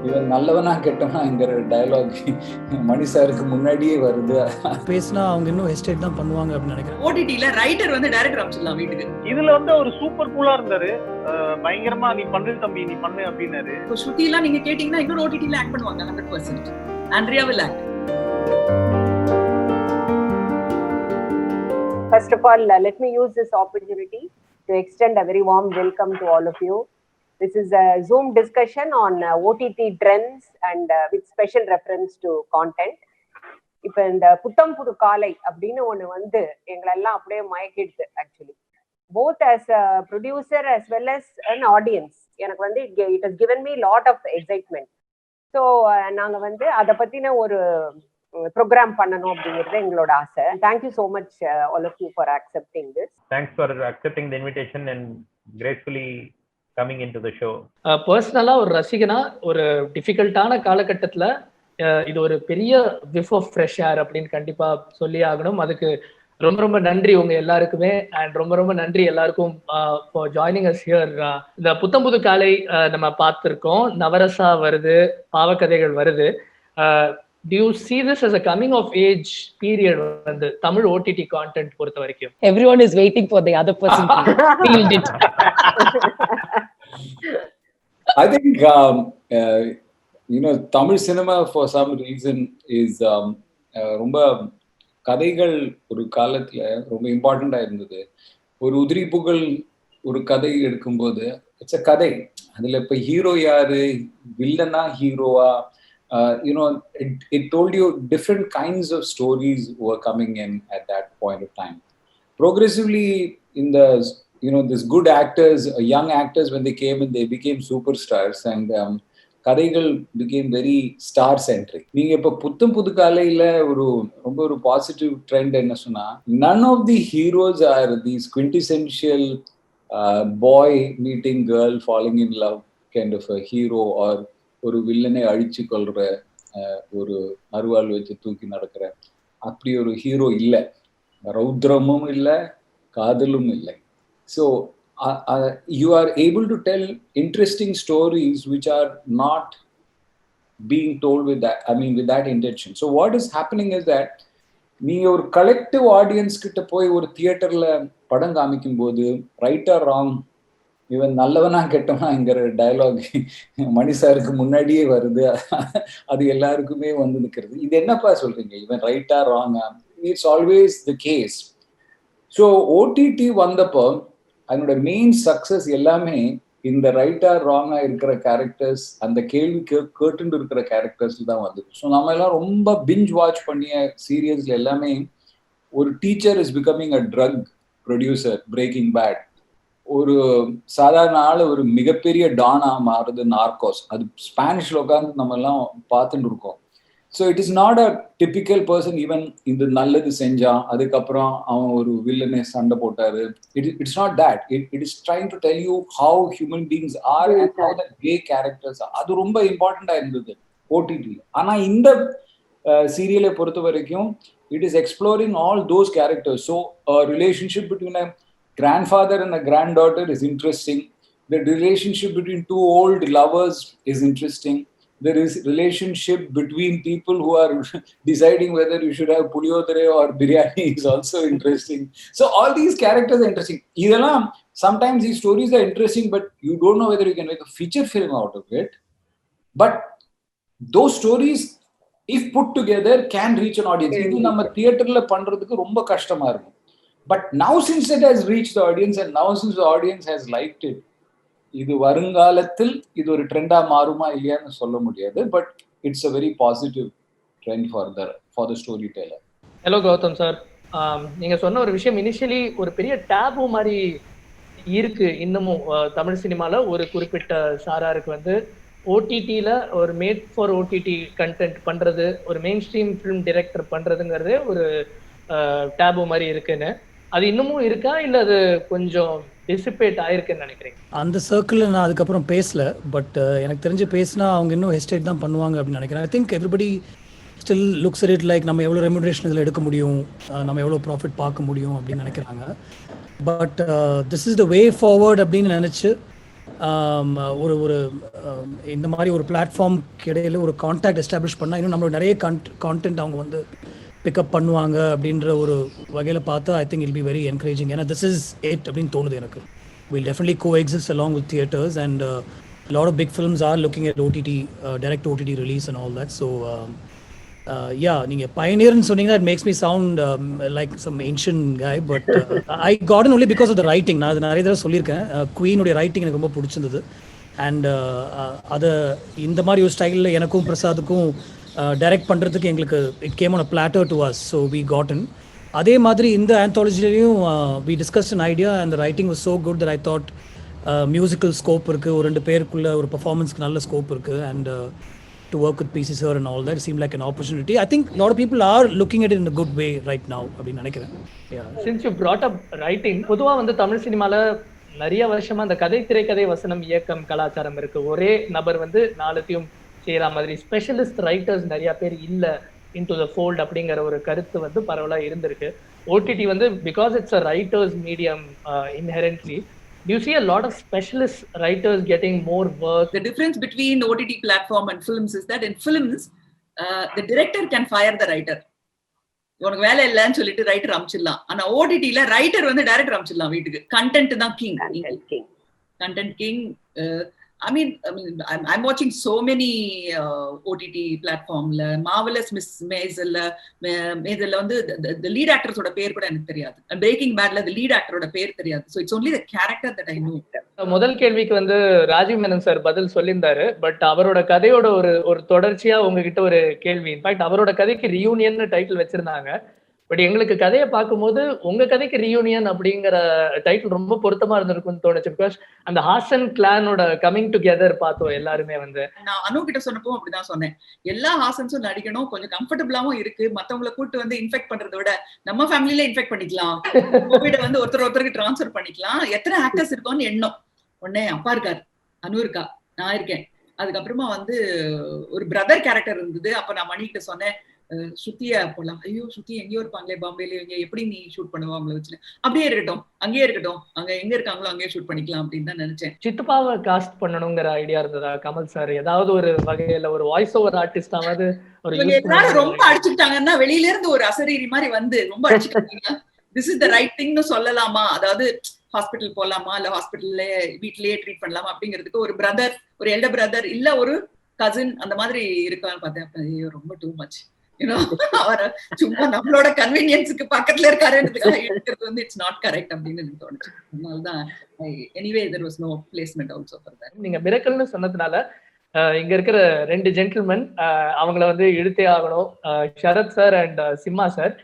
இவன் நல்லவனா கெட்டவனாங்கிற டயலாக் மணி சாருக்கு முன்னாடியே வருது. பேசினா அவங்க இன்னும் ஹெஸ்டேட் தான் பண்ணுவாங்க அப்படின்னு நினைக்கிறேன். ஓடிடில ரைட்டர் வந்து டைரக்டர் அமைச்சிடலாம் வீட்டுக்கு. இதுல வந்து ஒரு சூப்பர் கூலா இருந்தாரு, பயங்கரமா நீ பண்ணு தம்பி நீ பண்ணு அப்படின்னாரு. இப்போ ஸ்ருதி எல்லாம் நீங்க கேட்டீங்கன்னா இன்னொரு ஓடிடில ஆக்ட் பண்ணுவாங்க 100%. Andrea will act. First of all, let me use this opportunity to extend a very warm welcome to all of you. This is a Zoom discussion on OTT trends and with special reference to content. இப்போ இந்த புத்தம் புது காலை அப்படின்னு ஒன்று வந்து எங்களெல்லாம் அப்படியே மயக்கிடுது actually, both as a producer as well as an audience. எனக்கு வந்து it has given me lot of excitement. So நாங்கள் வந்து அதை பற்றின ஒரு ப்ரோக்ராம் பண்ணணும் அப்படிங்கிறது எங்களோட ஆசை. Thank you so much all of you for accepting this. Thanks for accepting the invitation and gracefully coming into the show. பர்சனலா ஒரு ரசிகனா ஒரு டிஃபிகல்ட்டான காலகட்டத்தில் இது ஒரு பெரிய விஃப் ஆஃப் ஃப்ரெஷ் ஏர் அப்படின்னு கண்டிப்பா சொல்லி ஆகணும். அதுக்கு ரொம்ப ரொம்ப நன்றி உங்க எல்லாருக்குமே, அண்ட் ரொம்ப ரொம்ப நன்றி எல்லாருக்கும் ஃபார் ஜாயினிங் அஸ் ஹியர். இந்த புத்தம் புது காலை நம்ம பார்த்துருக்கோம், நவரசா வருது, பாவக்கதைகள் வருது. Do you see this as a coming of age period வந்து தமிழ் OTT content பொறுத்த வரைக்கும்? Everyone is waiting for the other person to field it. I think Tamil cinema for some reason is ரொம்ப கதைகள் ஒரு காலத்துல ரொம்ப இம்பார்ட்டண்டா இருந்தது. ஒரு உதிரி புகழ் ஒரு கதை எடுக்கும்போது இட்ஸ் அ கதை, அதுல இப்ப ஹீரோ யாரு, வில்லனா ஹீரோவா, it told you different kinds of stories were coming in at that point of time. Progressively in the this good actors, young actors, when they came in, they became superstars and கதைகள் became very star centric. நீங்க இப்ப புத்தம் புது காலையில ரொம்ப ஒரு positive trend என்ன சொன்னா, none of the heroes are these quintessential boy meeting girl falling in love kind of a hero, or ஒரு வில்லனை அழிச்சு கொள்ற ஒரு அருவாள் வச்சு தூக்கி நடக்கிற அப்படி ஒரு ஹீரோ இல்லை, ரௌத்ரமும் இல்லை, காதலும் இல்லை. So you are able to tell interesting stories which are not being told with that intention. So what is happening is that நீங்க ஒரு கலெக்டிவ் ஆடியன்ஸ் கிட்ட போய் ஒரு தியேட்டர்ல படம் காமிக்கும் போது ரைட் ஆர் ராங், இவன் நல்லவனா கெட்டவனாங்கிற டயலாக் மணி சாருக்கு முன்னாடியே வருது. அது எல்லாருக்குமே வந்து நிற்கிறது. இது என்னப்பா சொல்றீங்க, இவன் ரைட்டா ராங்கா? It's always the case. So OTT வந்தப்போ அதனோட மெயின் சக்சஸ் எல்லாமே இந்த ரைட்டா ராங்கா இருக்கிற கேரக்டர்ஸ், அந்த கேள்வி கேட்டுட்டு இருக்கிற கேரக்டர்ஸ் தான் வந்தது. ஸோ நம்ம எல்லாம் ரொம்ப பிஞ்ச் வாட்ச் பண்ணிய சீரியல்ஸ்ல எல்லாமே ஒரு teacher is becoming a drug producer, breaking bad. ஒரு சாதாரண ஆள் ஒரு மிகப்பெரிய டானா மாறுது, நார்கோஸ். அது ஸ்பானிஷ்ல உட்காந்து நம்ம எல்லாம் பார்த்துட்டு இருக்கோம். So it is not a typical person. Even இந்த நல்லது செஞ்சான், அதுக்கப்புறம் அவன் ஒரு வில்லனை சண்டை போட்டாரு. It's not that. It is trying to tell you how human beings are and how the K characters. அது ரொம்ப இம்பார்ட்டண்டா இருந்தது ஓடிடி. ஆனா இந்த சீரியலை பொறுத்த வரைக்கும் it is exploring all those characters. So relationship between a grandfather and a granddaughter is interesting. The relationship between two old lovers is interesting. There is relationship between people who are deciding whether you should have puliyodare or biryani is also interesting. So all these characters are interesting. Sometimes these stories are interesting, but you don't know whether you can make a feature film out of it. But those stories, if put together, can reach an audience. இது நம்ம தியேட்டர்ல பண்றதுக்கு ரொம்ப கஷ்டமா இருக்கும். But now since it has reached the audience and now since the audience has liked it, இது வருங்காலத்தில் இது ஒரு ட்ரெண்டா மாறுமா இல்லையான்னு சொல்ல முடியாது. But it's a very positive trend for the storyteller. Hello Gautham sir, நீங்க சொன்ன ஒரு விஷயம் இனிஷியலி ஒரு பெரிய டேபு மாதிரி இருக்கு இன்னமும் தமிழ் சினிமால. ஒரு குறிப்பிட்ட சாராருக்கு வந்து ஓடிடியில் ஒரு மேட் ஃபார் ஓடிடி கண்டென்ட் பண்றது, ஒரு மெயின் ஸ்ட்ரீம் ஃபிலிம் டைரக்டர் பண்றதுங்கிறது ஒரு டேபு மாதிரி இருக்குன்னு. அது இன்னமும் இருக்கா, இல்லை அது கொஞ்சம் டிசிபேட் ஆயிருக்குன்னு நினைக்கிறீங்க? அந்த சர்க்கிளில் நான் அதுக்கப்புறம் பேசல, பட் எனக்கு தெரிஞ்சு பேசினா அவங்க இன்னும் ஹெஸ்டேட் தான் பண்ணுவாங்க அப்படின்னு நினைக்கிறேன். I think everybody still looks at it like நம்ம எவ்வளோ ரெமுனரேஷன் இதில் எடுக்க முடியும், நம்ம எவ்வளோ ப்ராஃபிட் பார்க்க முடியும் அப்படின்னு நினைக்கிறாங்க. But this is the way forward அப்படின்னு நினச்சி ஒரு ஒரு இந்த மாதிரி ஒரு பிளாட்ஃபார்ம்க்கு இடையில ஒரு கான்டாக்ட் எஸ்டாப்ளிஷ் பண்ணால் இன்னும் நம்மளோட நிறைய கான்டென்ட் அவங்க வந்து பிக்கப் பண்ணுவாங்க அப்படின்ற ஒரு வகையில் பார்த்தா I think I'll be very encouraging. ஏன்னா திஸ் இஸ் இட் அப்படின்னு தோணுது எனக்கு. Will definitely coexist along with theatres and lot of big films are looking at OTT, direct OTT release and all that. So yeah, நீங்க pioneer ன்னு சொன்னீங்கன்னா it makes me sound like some ancient guy, but I got in only because of the writing. நான் அது நிறைய தடவை சொல்லியிருக்கேன். Queen உடைய writing எனக்கு ரொம்ப பிடிச்சிருந்தது. அண்ட் அதை இந்த மாதிரி ஒரு ஸ்டைலில் எனக்கும் பிரசாத்துக்கும் டைரக்ட் பண்ணுறதுக்கு எங்களுக்கு it came on a platter to us. So we got in. அதே மாதிரி இந்த ஆந்தாலஜிலையும் we discuss an idea and writing was so good that I thought musical scope இருக்குது, ஒரு 2 பேருக்குள்ள ஒரு பர்ஃபார்மன்ஸ்க்கு நல்ல ஸ்கோப் இருக்குது. And to work with PC sir and all that seemed like an opportunity. I think a lot of people are looking at it in a good way right now அப்படின்னு நினைக்கிறேன். Since you brought up writing, பொதுவா வந்து தமிழ் சினிமால நிறைய வருஷமா அந்த கதை, திரைக்கதை, வசனம், இயக்கம், கலாச்சாரம் இருக்கு. ஒரே நபர் வந்து 4த்தையும் செய்யற மாதிரி ஸ்பெஷலிஸ்ட் ரைட்டர்ஸ் நிறைய பேர் இல்ல into the fold அப்படிங்கிற ஒரு கருத்து வந்து பரவலா இருந்திருக்கு. OTT வந்து because it's a writer's medium inherently, do you see a lot of specialist writers getting more work? The difference between OTT platform and films is that in films, the director can fire the writer. உனக்கு வேலை இல்லைன்னு சொல்லிட்டு writer அமிச்சிடலாம். ஆனா ஓடிடில writer வந்து director அமிச்சிடலாம் வீட்டுக்கு. Content தான் king. Content king. I mean, I'm watching so many OTT platformல Marvelous Miss Maisel வந்து the lead actors ஓட பேர் கூட எனக்கு தெரியாது. Breaking Badல the lead actor ஓட பேர் தெரியாது. So it's only the character that I know. முதல் கேள்விக்கு வந்து ராஜீவ் மேனன் சார் பதில் சொல்லியிருந்தாரு. பட் அவரோட கதையோட ஒரு தொடர்ச்சியா உங்ககிட்ட ஒரு கேள்வி. இன்ஃபேக்ட் அவரோட கதைக்கு ரியூனியன் டைட்டில் வச்சிருந்தாங்க. பட் எங்களுக்கு கதையை பார்க்கும்போது உங்க கதைக்கு ரீயூனியன் அப்படிங்கிற டைட்டில் ரொம்ப பொருத்தமா இருந்திருக்கும்னு தோணுச்சு. பிகாஸ் அந்த ஹாசன் கிளானோட கமிங் டுகெதர் பார்த்தோம் எல்லாருமே வந்து. நான் அனு கிட்ட சொன்னப்போ அப்படிதான் சொன்னேன். எல்லா ஹாசன்ஸும் நடிக்கணும், கொஞ்சம் கம்ஃபர்டபுளாவும் இருக்கு. மத்தவங்களை கூட்டு வந்து இன்ஃபெக்ட் பண்றதை விட நம்ம ஃபேமிலியில இன்ஃபெக்ட் பண்ணிக்கலாம், கோவிட வந்து ஒருத்தருக்கு டிரான்ஸ்ஃபர் பண்ணிக்கலாம். எத்தனை ஆக்டர்ஸ் இருக்கோம்னு எண்ணம். உடனே அப்பா இருக்காரு, அனு இருக்கா, நான் இருக்கேன். அதுக்கப்புறமா வந்து ஒரு பிரதர் கேரக்டர் இருந்தது. அப்ப நான் மணிக்கிட்ட சொன்னேன், ஸ்ருதியா போலாம். ஐயோ ஸ்ருதி எங்கேயோ இருப்பாங்களே பாம்பேல, இங்க எப்படி நீ ஷூட் பண்ணுவா அவங்கள வச்சு? அப்படியே இருக்கட்டும், அங்கேயே இருக்கட்டும், அங்க எங்க இருக்காங்களோ அங்கேயே ஷூட் பண்ணிக்கலாம் அப்படின்னு தான் நினைச்சேன். சித்துப்பாவை காஸ்ட் பண்ணணுங்கிற ஐடியா இருந்ததா கமல் சார்? ஏதாவது ஒரு வகையில ஒரு வாய்ஸ் ஓவர் ஆர்டிஸ்டாவது ரொம்ப அடிச்சுட்டாங்கன்னா வெளியில இருந்து ஒரு அசரீரி மாதிரி வந்து ரொம்ப அடிச்சுட்டாங்க. திஸ் இஸ் த ரைட் திங்னு சொல்லலாமா? அதாவது ஹாஸ்பிட்டல் போலாமா, இல்ல ஹாஸ்பிட்டல்ல வீட்லயே ட்ரீட் பண்ணலாமா அப்படிங்கிறதுக்கு ஒரு பிரதர், ஒரு எல்டர் பிரதர் இல்ல ஒரு கசின் அந்த மாதிரி இருக்கான்னு பார்த்தேன். ஐயோ ரொம்ப டூ மச். அவர சும்மா நம்மளோட கன்வீனியன்ஸுக்கு பக்கத்துல இருக்காருன்றதுக்காக எடுக்கிறது வந்து இட்ஸ் நாட் கரெக்ட் அப்படின்னு எனக்கு தோணுச்சு. அதனாலதான் anyway there was no placement also for that. நீங்க மிரக்கல்னு சொன்னதுனால இங்க இருக்கிற 2 ஜென்டில்மேன் அவங்கள வந்து இழுத்தே ஆகணும். Sarath sir and Simha sir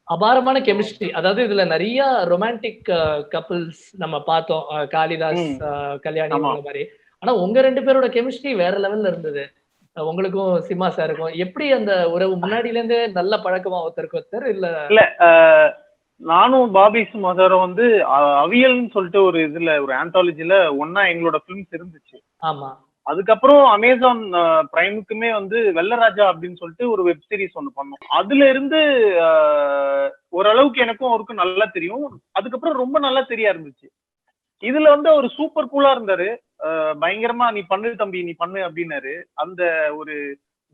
அபாரமான கெமிஸ்ட்ரி. அதாவது இதுல நிறைய ரொமான்டிக் கப்பிள்ஸ் நம்ம பார்த்தோம், காளிதாஸ் கல்யாணி மாதிரி. ஆனா உங்க 2 பேரோட கெமிஸ்ட்ரி வேற லெவல்ல இருந்தது. உங்களுக்கும் சிம்மா சாருக்கும் எப்படி அந்த உறவு முன்னாடில இருந்தே நல்ல பழக்கமா ஒருத்தர் இல்ல? நானும் பாபி சிம்மா சாரும் வந்து அவியல்னு சொல்லிட்டு ஒரு இதுல ஒரு ஆந்தாலஜில ஒன்னா எங்களோட பிலிம்ஸ் இருந்துச்சு. ஆமா. அதுக்கப்புறம் அமேசான் பிரைமுக்குமே வந்து வெள்ளராஜா அப்படின்னு சொல்லிட்டு ஒரு வெப் சீரிஸ் ஒண்ணு பண்ணோம். அதுல இருந்து ஓரளவுக்கு எனக்கும் அவருக்கும் நல்லா தெரியும். அதுக்கப்புறம் ரொம்ப நல்லா தெரிய இருந்துச்சு. இதுல வந்து அவர் சூப்பர் கூலா இருந்தாரு. பயங்கரமா நீ பண்ணு தம்பி, நீ பண்ணு அப்படின்னாரு. அந்த ஒரு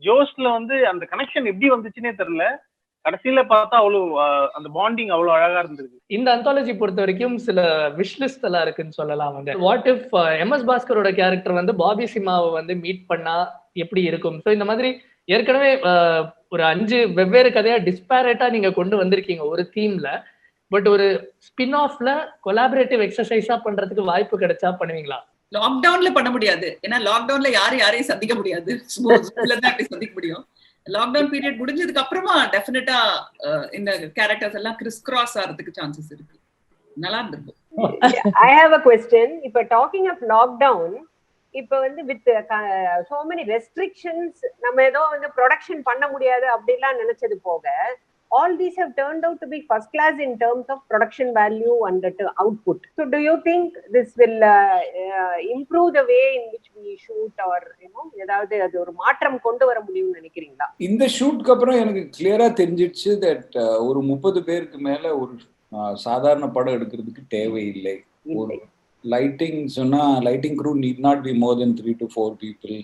ஜோஷ்ல வந்து அந்த கனெக்ஷன் எப்படி வந்துச்சுன்னே தெரியல. கடைசியில பார்த்தா அவ்வளவு அந்த பாண்டிங் அவ்வளவு அழகா இருந்தது. இந்த அந்தாலஜி பொறுத்த வரைக்கும் சில விஷலிஸ்ட் எல்லாம் இருக்குன்னு சொல்லலாம். வந்து வாட் இஃப் MS பாஸ்கரோட கேரக்டர் வந்து பாபி சிம்மாவை வந்து மீட் பண்ணா எப்படி இருக்கும்? ஸோ இந்த மாதிரி ஏற்கனவே ஒரு 5 வெவ்வேறு கதையா டிஸ்பேரேட்டா நீங்க கொண்டு வந்திருக்கீங்க ஒரு தீம்ல. பட் ஒரு ஸ்பின் ஆஃப்ல கொலாபரேட்டிவ் எக்ஸசைஸா பண்றதுக்கு வாய்ப்பு கிடைச்சா பண்ணுவீங்களா? லாக்டவுன்ல பண்ண முடியாது. ஏன்னா லாக்டவுன்ல யாரையும் சந்திக்க முடியாது. சந்திக்க முடியும். லாக்டவுன் பீரியட் முடிஞ்சதுக்கு அப்புறமா டெஃபினட்டா இந்த கேரக்டர்ஸ் எல்லாம் கிறிஸ் கிராஸ் ஆகிறதுக்கு சான்சஸ் இருக்கு. நல்லா இருந்திருக்கும். I have a question. இப்ப டாக்கிங் ஆஃப் லாக்டவுன், இப்ப வந்து வித் so many restrictions நம்ம ஏதோ வந்து ப்ரொடக்ஷன் பண்ண முடியாது அப்படிலாம் நினைச்சது போக, all these have turned out to be first class in terms of production value and output. So do you think this will improve the way in which we shoot, or ஏதாவது அது ஒரு மாற்றம் கொண்டு வர முடியும்னு நினைக்கிறீங்களா? இந்த ஷூட்க்கு அப்புறம் எனக்கு கிளியரா தெரிஞ்சிடுச்சு தட் ஒரு 30 பேருக்கு மேல ஒரு சாதாரண படம் எடுக்கிறதுக்கு தேவையில்லை. lighting crew need not be more than 3 to 4 people.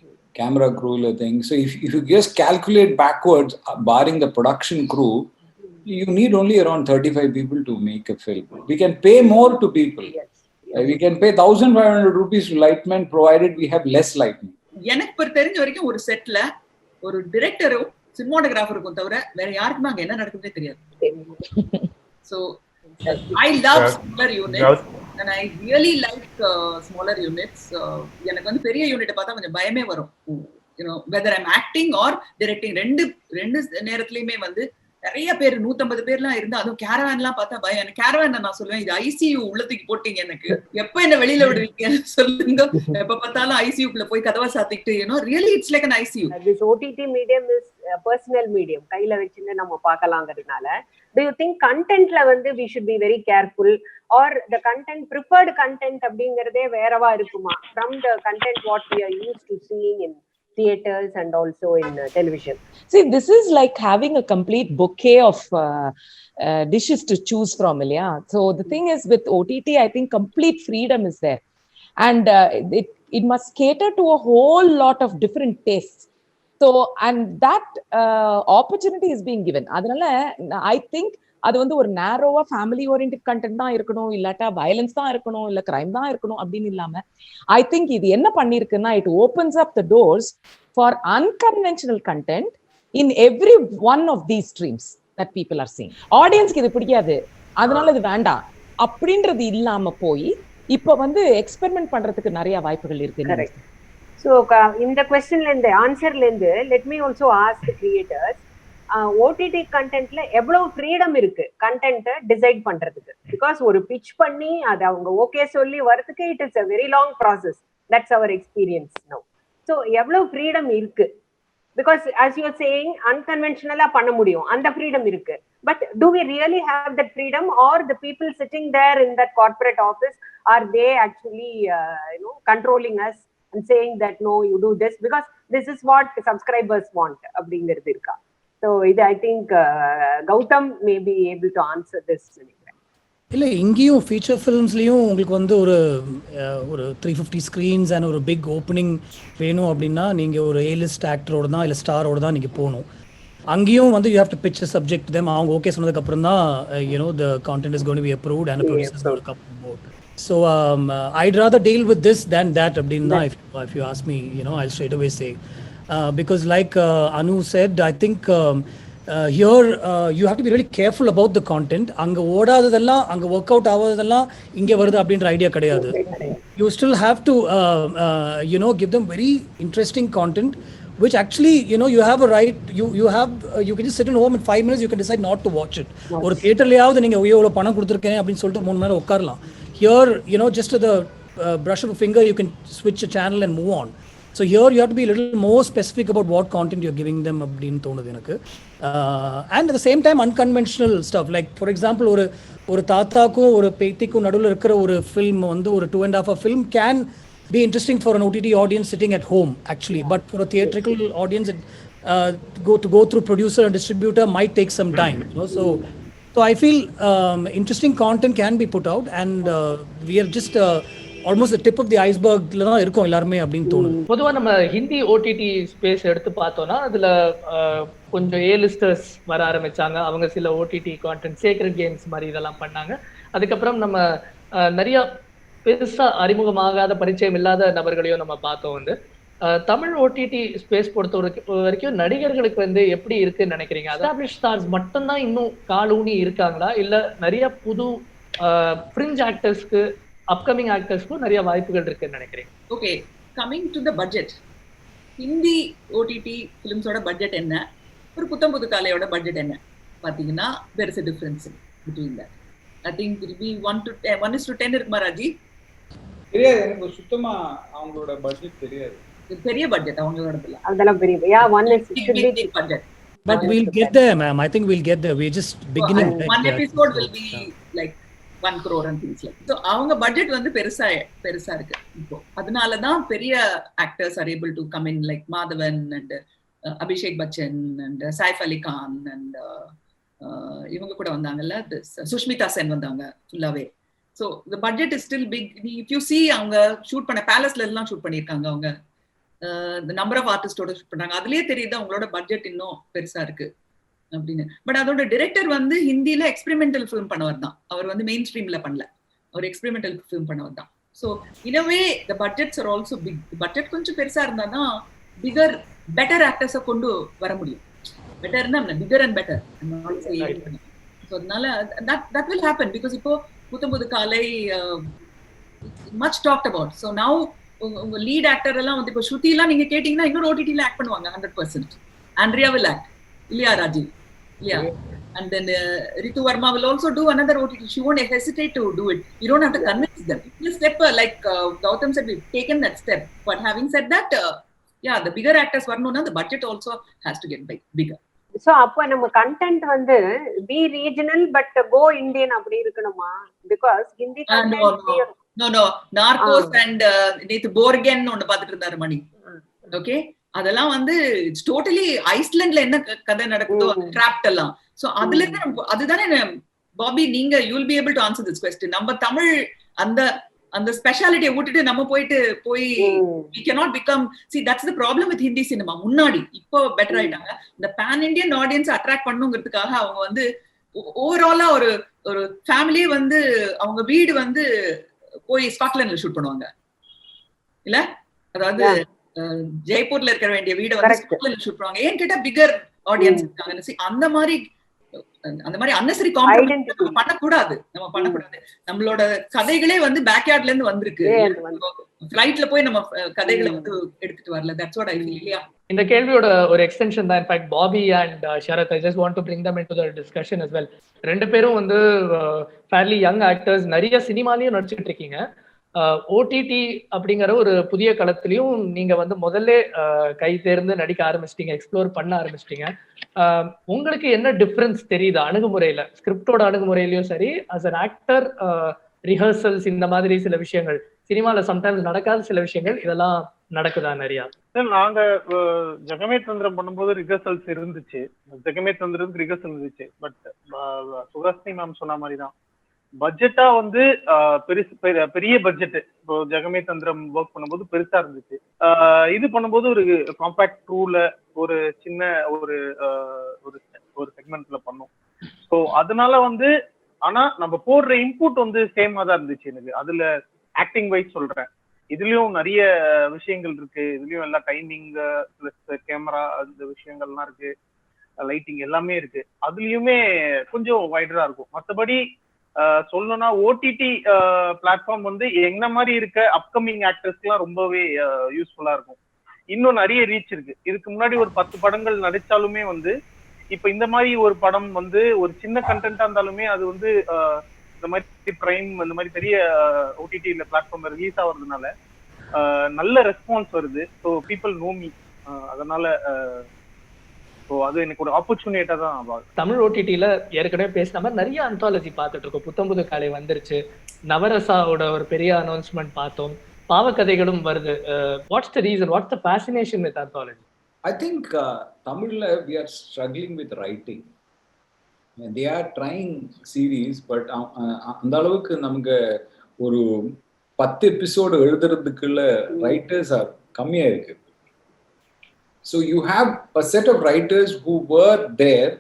Camera crew, I think. So if you just calculate backwards, barring the production crew, you need only around 35 people to make a film. We can pay more to people. We can pay 1,500 rupees to lightmen provided we have less lightmen. எனக்கு தெரிஞ்ச வரைக்கும் ஒரு செட்ல ஒரு டைரக்டரும் சினிமாட்டோகிராஃபருக்கும் தவிர வேற யாருக்குமே அங்க என்ன நடக்குதுன்னே தெரியாது. So I love smaller units and I really like smaller units. எனக்கு வந்து பெரிய யூனிட்டை பார்த்தா கொஞ்சம் பயமே வரும். You know, whether I'm acting or directing, ரெண்டு நேரத்துலயுமே வந்து நிறைய பேர் 150 பேர்லாம் இருந்தா, அதுவும் கேரவான்லாம் பார்த்தா பயம். எனக்கு கேரவான் நான் சொல்லுவேன், இது ஐசியூ உள்ளத்துக்கு போட்டீங்க, எனக்கு எப்ப என்ன வெளியில விடுவீங்க சொல்லுங்க. எப்ப பார்த்தாலும் ஐசியூக்குள்ள போய் கதவை சாத்திக்கிட்டு, you know, really it's like an ICU. This OTT medium is a personal medium. கையில வச்சுன்னு நம்ம பார்க்கலாங்கிறதுனால, do you think contentல வந்து we should be very careful, or the content, preferred content அப்படிங்கறதே வேறவா இருக்குமா from the content what we are used to seeing in theaters and also in television? See, this is like having a complete bouquet of dishes to choose from, yeah. So the thing is with OTT, I think complete freedom is there, and it must cater to a whole lot of different tastes. So, and that opportunity is being given. Adanaல I think அது வந்து ஒரு நேரோவா family oriented content தான் இருக்கணும், இல்லாட்டா violence தான் இருக்கணும், இல்ல crime தான் இருக்கணும் அப்படின்னு இல்லாம, ஐ திங்க் இது என்ன பண்ணிருக்குன்னா, it opens up the doors for unconventional content in every one of these streams that people are seeing. ஆடியன்ஸ்க்கு இது பிடிக்காது, அதனால இது வேண்டாம் அப்படின்றது இல்லாம போய் இப்ப வந்து எக்ஸ்பெரிமெண்ட் பண்றதுக்கு நிறைய வாய்ப்புகள் இருக்கு. So இந்த கொஸ்டின்ல இருந்து ஆன்சர்ல இருந்து let me also ask the creators, OTT கண்டென்ட்ல எவ்வளவு ஃப்ரீடம் இருக்கு கண்டென்ட்டை டிசைட் பண்றதுக்கு? பிகாஸ் ஒரு பிச் பண்ணி அது அவங்க ஓகே சொல்லி வரதுக்கு it is a very long process. That's our experience now. So எவ்வளவு ஃப்ரீடம் இருக்கு? Because as you are saying, unconventionally பண்ண முடியும், அந்த ஃப்ரீடம் இருக்கு. But do we really have that freedom, or the people sitting there in that corporate office, are they actually controlling us and saying that no, you do this because this is what subscribers want அப்படிங்கிறது இருக்கா? So I think Gautam may be able to answer this. இல்லை, இங்கேயும் feature ஃபிலிம்ஸ்லேயும் உங்களுக்கு வந்து ஒரு 350 screens and ஒரு big opening வேணும் அப்படின்னா நீங்கள் ஒரு ஏலிஸ்ட் ஆக்டரோட தான் இல்லை ஸ்டாரோட தான் நீங்கள் போகணும். அங்கேயும் வந்து you have to pitch subject them. அவங்க ஓகே சொன்னதுக்கப்புறம் தான் the content is going to be approved and producers will come on board. So I'd rather deal with this than that அப்படின்னா, if you ask me, I'll straight away say because like Anu said, I think here you have to be really careful about the content. அங்க ஓடாததெல்லாம், அங்க work out ஆகாததெல்லாம் இங்கே வருது அப்படின்ற idea கிடையாது. You still have to give them very interesting content which actually you have a right, you can just sit at home in 5 minutes, you can decide not to watch it. ஒரு தியேட்டர்லயாவது நீங்க எவ்வளவு பணம் கொடுத்துருக்கேன் அப்படின்னு சொல்லிட்டு 3 மணி நேரம் உட்காரலாம். Here just at the brush of a finger you can switch a channel and move on. So here you have to be a little more specific about what content you're giving them அப்படின்னு தோணுது எனக்கு. And at the same time unconventional stuff, like for example ஒரு தாத்தாக்கும் ஒரு பேத்திக்கும் நடுவில் இருக்கிற ஒரு film வந்து ஒரு 2.5 hour film can be interesting for an OTT audience sitting at home actually, but for a theatrical audience it, go through producer and distributor might take some time, so I feel interesting content can be put out, and we are just almost the tip of the iceberg la da irukom ellarume அப்படினு தோணுது. பொதுவா நம்ம Hindi OTT space எடுத்து பார்த்தோம்னா அதுல கொஞ்சம் ஏலிஸ்டர்ஸ் வர ஆரம்பிச்சாங்க. அவங்க சில ஓடிடி கான்டென்ட் சீக்ரெட் கேம்ஸ் மாதிரி இதெல்லாம் பண்ணாங்க. அதுக்கப்புறம் நம்ம நிறைய பெருசா அறிமுகமாகாத பரிச்சயம் இல்லாத நபர்களையும் நம்ம பார்த்தோம். வந்து தமிழ் ஓடிடி ஸ்பேஸ் பொறுத்த வரைக்கும் நடிகர்களுக்கு வந்து எப்படி இருக்குன்னு நினைக்கிறீங்க? எஸ்டாப்ளிஷ் ஸ்டார்ஸ் மட்டும்தான் இன்னும் காலூனி இருக்காங்களா, இல்ல நிறைய புது ஃப்ரிஞ்ச் ஆக்டர்ஸ்க்கு, அப்கமிங் ஆக்டர்ஸ்க்கும் நிறைய வாய்ப்புகள் இருக்குன்னு நினைக்கிறீங்க? Okay, coming to the budget, Hindi OTT ஃபிலிம்ஸோட பட்ஜெட் என்ன, ஒரு புது காலையோட பட்ஜெட் என்ன பாத்தீங்கன்னா there is a difference between that. I think it will be 1:10 இருக்குமா ராஜி? தெரியாது எனக்கு சுத்தமா, அவங்களோட பட்ஜெட் தெரியாது. பெரிய பட்ஜெட் அவங்களோட இல்ல, அதெல்லாம் பெரிய. Yeah, one is big budget, but we'll get there ma'am. I think we'll get there, we're just beginning. One episode will be like 1 crore and things like. So அவங்க பட்ஜெட் வந்து பெருசா இருக்கு இப்போ. அதனால தான் பெரிய actors are able to come in like Madhavan and Abhishek Bachchan and Saif Ali Khan and இவங்க கூட வந்தாங்கல்ல, சுஷ்மிதா சென் வந்தாங்க ஃபுல்லாவே. So the budget is still big. If you see அவங்க ஷூட் பண்ண பேலஸ்ல எல்லாம் ஷூட் பண்ணியிருக்காங்க அவங்க, the number of ஆர்டிஸ்டோட ஷூட் பண்றாங்க. அதுலயே தெரியுது அவங்களோட பட்ஜெட் இன்னும் பெருசா இருக்கு அப்படின்னு. பட் அதோட டிரெக்டர் வந்து ஹிந்தில எக்ஸ்பெரிமெண்டல் ஃபிலிம் பண்ணவர் தான், அவர் வந்து மெயின் ஸ்ட்ரீம்ல பண்ணல, அவர் எக்ஸ்பெரிமெண்டல் ஃபிலிம் பண்ணவர் தான். So in a way the budgets are also big. Budget கொஞ்சம் பெருசா இருந்தா தான் பிகர் பெட்டர் ஆக்டர்ஸை கொண்டு வர முடியும். பெட்டர்னா பிகர் அண்ட் பெட்டர். ஸோ அதனால that will happen because இப்போ புத்தம்புது காலை much talked about. So now உங்க லீட் ஆக்டர் எல்லாம் வந்து இப்போ ஸ்ருதி எல்லாம் நீங்க கேட்டீங்கன்னா இன்னொரு ஓடிடில ஆக்ட் பண்ணுவாங்க 100%. ஆண்ட்ரியா will act, இல்லையா ராஜீவ்? இல்லையா? And then Ritu Verma will also do another OTT. She won't hesitate to do it. You don't have to convince them. It's a step like Gautam said, we've taken that step. But having said that, yeah, the bigger actors varnona, the budget also has to get bigger. So அப்ப நம்ம content வந்து be regional but go Indian அப்படி இருக்கணுமா? Because Hindi content no Narcos and நேத்து போர்கன் ஒன்னு பார்த்துட்டு இருந்தாரு மணி. Okay, அதெல்லாம் வந்து இட்ஸ் டோட்டலி ஐஸ்லாண்ட்ல என்ன கதை நடக்குதோ ட்ராப்ட் எல்லாம். சோ அதுல இருந்து அதுதானே பாபி நீங்க you will be able to answer this question. நம்ம தமிழ் அந்த ஸ்பெஷாலிட்டியை விட்டுட்டு நம்ம போய் we cannot become, see that's the problem with Hindi cinema. முன்னாடி இப்போ பெட்டர் ஆயிட்டாங்க. இந்த பேன் இண்டியன் ஆடியன்ஸ் அட்ராக்ட் பண்ணுங்கிறதுக்காக அவங்க வந்து ஓவராலா ஒரு ஃபேமிலியே வந்து அவங்க வீடு வந்து போய் ஸ்காட்லாண்ட்ல ஷூட் பண்ணுவாங்க இல்ல, அதாவது ஜெய்ப்பூர்ல இருக்க வேண்டிய வீடு வந்து ஸ்காட்லாண்ட்ல ஷூட் பண்ணுவாங்க. ஏன் கேட்டா பிகர் ஆடியன்ஸ் இருக்காங்க. அந்த மாதிரி அன்னெசரி காம்ப்ரமைஸ் பண்ணக்கூடாது. நம்ம பண்ணக்கூடாது. நம்மளோட கதைகளே வந்து பேக்யார்ட்ல இருந்து வந்திருக்கு. ஃளைட்ல போய் நம்ம கதைகளை வந்து எடுத்துட்டு வரல. That's what I feel. இல்லையா? இந்த கேள்வியோட ஒரு எக்ஸ்டென்ஷன் தான் in fact Bobby and Sharath. I just want to bring them into the discussion as well. ரெண்டு பேரும் வந்து ஃபேர்லி யங் ஆக்டர்ஸ், நிறைய சினிமாலையும் நடிச்சிட்டு இருக்கீங்க. ஓடிடி அப்படிங்கிற ஒரு புதிய களத்திலையும் நீங்க வந்து முதல்ல கை தேர்ந்து நடிக்க ஆரம்பிச்சிட்டீங்க, எக்ஸ்ப்ளோர் பண்ண ஆரம்பிச்சிட்டீங்க. உங்களுக்கு என்ன டிஃபரன்ஸ் தெரியுது அணுகுமுறையில, ஸ்கிரிப்டோட அணுகுமுறையிலயும் சரி, அஸ் அன் ஆக்டர் ரிஹர்சல்ஸ் இந்த மாதிரி சில விஷயங்கள், சினிமால சம்டைம்ஸ் நடக்காத சில விஷயங்கள், இதெல்லாம் நடக்குதா நிறையா? நாங்க ஜெகமே தந்திரம் பண்ணும்போது ரிஹர்சல்ஸ் இருந்துச்சு. ஜெகமே தந்திரம் ரிஹர்சல் இருந்துச்சு. பட் சுஹாசினி மேம் சொன்ன மாதிரிதான் பட்ஜெட்டா வந்து பெரிய பட்ஜெட். இப்போ ஜெகமே தந்திரம் ஒர்க் பண்ணும்போது பெருசா இருந்துச்சு. இது பண்ணும்போது ஒரு காம்பாக்ட் ட்ரூல ஒரு சின்ன ஒரு செக்மெண்ட்ல பண்ணோம். ஸோ அதனால வந்து ஆனா நம்ம போடுற இன்புட் வந்து சேமா தான் இருந்துச்சு எனக்கு. அதுல ஆக்டிங் வைஸ் சொல்றேன், இதுலயும் நிறைய விஷயங்கள் இருக்கு. இதுலயும் எல்லாம் டைமிங் பிளஸ் கேமரா அந்த விஷயங்கள்லாம் இருக்கு, லைட்டிங் எல்லாமே இருக்கு. அதுலயுமே கொஞ்சம் வைடரா இருக்கும். மற்றபடி சொல்லணும்னா ஓடிடி பிளாட்ஃபார்ம் வந்து என்ன மாதிரி இருக்க அப்கமிங் ஆக்டர்ஸ்க்குலாம் ரொம்பவே யூஸ்ஃபுல்லா இருக்கும். இன்னும் நிறைய ரீச் இருக்கு. இதுக்கு முன்னாடி ஒரு 10 படங்கள் நடிச்சாலுமே வந்து இப்ப இந்த மாதிரி ஒரு படம் வந்து ஒரு சின்ன கண்டென்ட்டா இருந்தாலுமே அது வந்து இந்த மாதிரி பிரைம் இந்த மாதிரி பெரிய ஓடிடில பிளாட்ஃபார்ம் ரிலீஸ் ஆகுறதுனால நல்ல ரெஸ்பான்ஸ் வருது. So people know me. அதனால அது எனக்கு ஒரு ஆப்பர்ச்சுனிட்டியா தான். தமிழ் ஓடிடில ஏற்கனவே பேசின மாதிரி நிறைய அந்தாலஜி பார்த்துட்டு இருக்கோம். புத்தம்புது காலை வந்துருச்சு, நவரசாவோட ஒரு பெரிய அனௌன்ஸ்மெண்ட் பார்த்தோம், பாவக்கதைகளும் வருது. What's the reason, what's the fascination with anthology? I think Tamil we are struggling with writing. They are trying series, but அந்த அளவுக்கு நமக்கு ஒரு 10 எபிசோடு எழுதுறதுக்குள்ள ரைட்டர்ஸ் கம்மியா இருக்கு. So you have a set of writers who were there,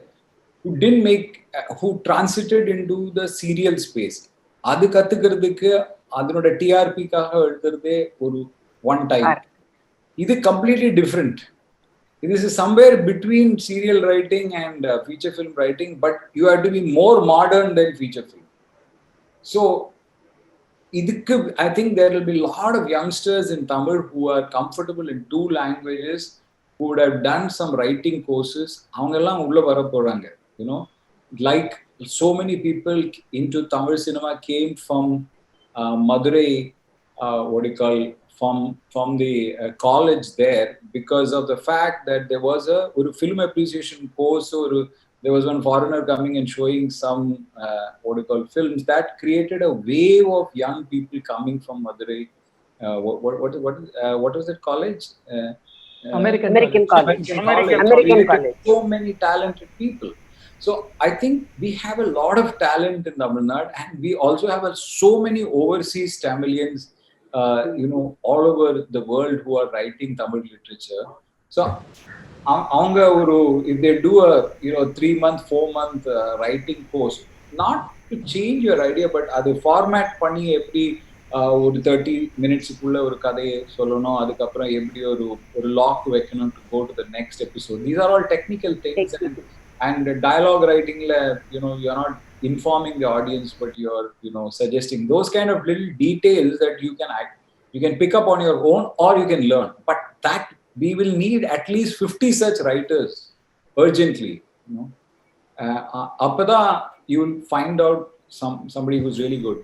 who didn't make, who transited into the serial space. அது கத்துக்கிறதுக்கு அதனோட டிஆர்பிக்காக எழுதுறதே ஒரு ஒன் டைம். இது completely different. This is somewhere between serial writing and feature film writing, but you have to be more modern than feature film. So I think there will be a lot of youngsters in Tamil who are comfortable in 2 languages, who would have done some writing courses. Avangalam ulla vara poraanga, you know, like so many people into Tamil cinema came from Madurai, what do you call, from the college there, because of the fact that there was a film appreciation course, or there was one foreigner coming and showing some what do you call films that created a wave of young people coming from Madurai. What was that college? American college. So many talented people. So I think we have a lot of talent in Tamil Nadu, and we also have so many overseas Tamilians, all over the world who are writing Tamil literature. So அவங்க ஒரு if they do a 3-month 4-month writing course, not to change your idea, but அது format பண்ணி எப்படி ஒரு 30 மினிட்ஸுக்குள்ள ஒரு கதையை சொல்லணும், அதுக்கப்புறம் எப்படி ஒரு லாக் வைக்கணும் to go to the next episode. These are all technical things. And dialogue writing, you're not informing the audience, but you're suggesting those kind of little details that you can pick up on your own or you can learn. But that we will need at least 50 such writers urgently. Appada you will find out somebody who's really good.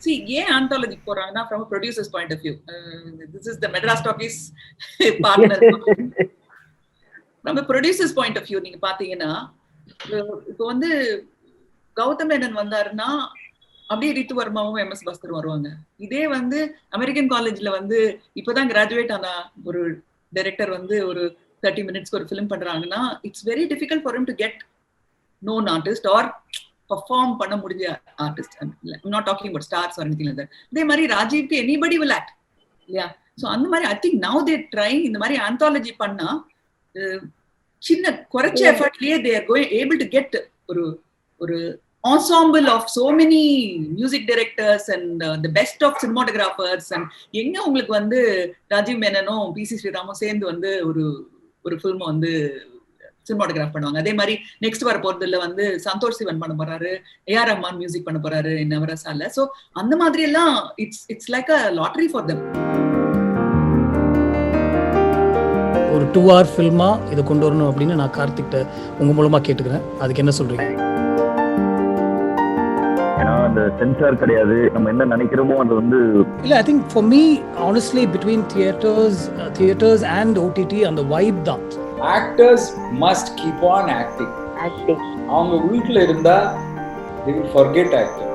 See, ஏன் anthology போறாங்கன்னா from a producer's point of view, this is the Madras Talkies partner. From a producer's point of view, நீங்க பாத்தீங்கன்னா இப்போ வந்து கௌதம் மேனன் வந்தாருன்னா அப்படியே ரித்து வர்மாவும் MS Bhaskar வருவாங்க. இதே வந்து அமெரிக்கன் காலேஜ்ல வந்து இப்பதான் கிராஜுவேட் ஆன ஒரு டைரக்டர் வந்து ஒரு 30 மினிட்ஸ்க்கு ஒரு ஃபிலிம் பண்றாங்கன்னா it's very difficult for him to get known artist or perform பண்ண முடிஞ்ச artist. I'm not talking about stars or anything like that. அதே மாதிரி ராஜீவ்க்கு anybody will act இல்லையா? ஸோ அந்த மாதிரி I think now they're trying இந்த மாதிரி ஆந்தாலஜி பண்ணா சின்ன குறைச்ச எஃபர்ட்லயே they are able to get ஒரு ensemble of so many music directors and the best of cinematographers. And எங்க உங்களுக்கு வந்து ராஜீவ் மேனனும் PC ஸ்ரீராமும் சேர்ந்து வந்து ஒரு ஃபில்ம் வந்து சினிமாட்டோகிராஃப் பண்ணுவாங்க. அதே மாதிரி நெக்ஸ்ட் வர போறதுல வந்து சந்தோஷ் சிவன் பண்ண போறாரு, AR ரஹ்மான் மியூசிக் பண்ண போறாரு நவரசால. சோ அந்த மாதிரி எல்லாம் it's like a lottery for them. ஒரு 2-hour ஃபில்மா இதை கொண்டு வரணும் அப்படின்னு நான் கார்த்திக்கிட்ட உங்க மூலமா கேட்டுக்கிறேன். அதுக்கு என்ன சொல்றீங்க? ஏன்னா அந்த சென்சார் கிடையாது, நம்ம என்ன நினைக்கிறோமோ அது வந்து இல்ல. I think for me honestly between theaters and OTT அந்த vibe தான். Actors must keep on acting. அவங்க வீட்டுல இருந்தா they will forget acting.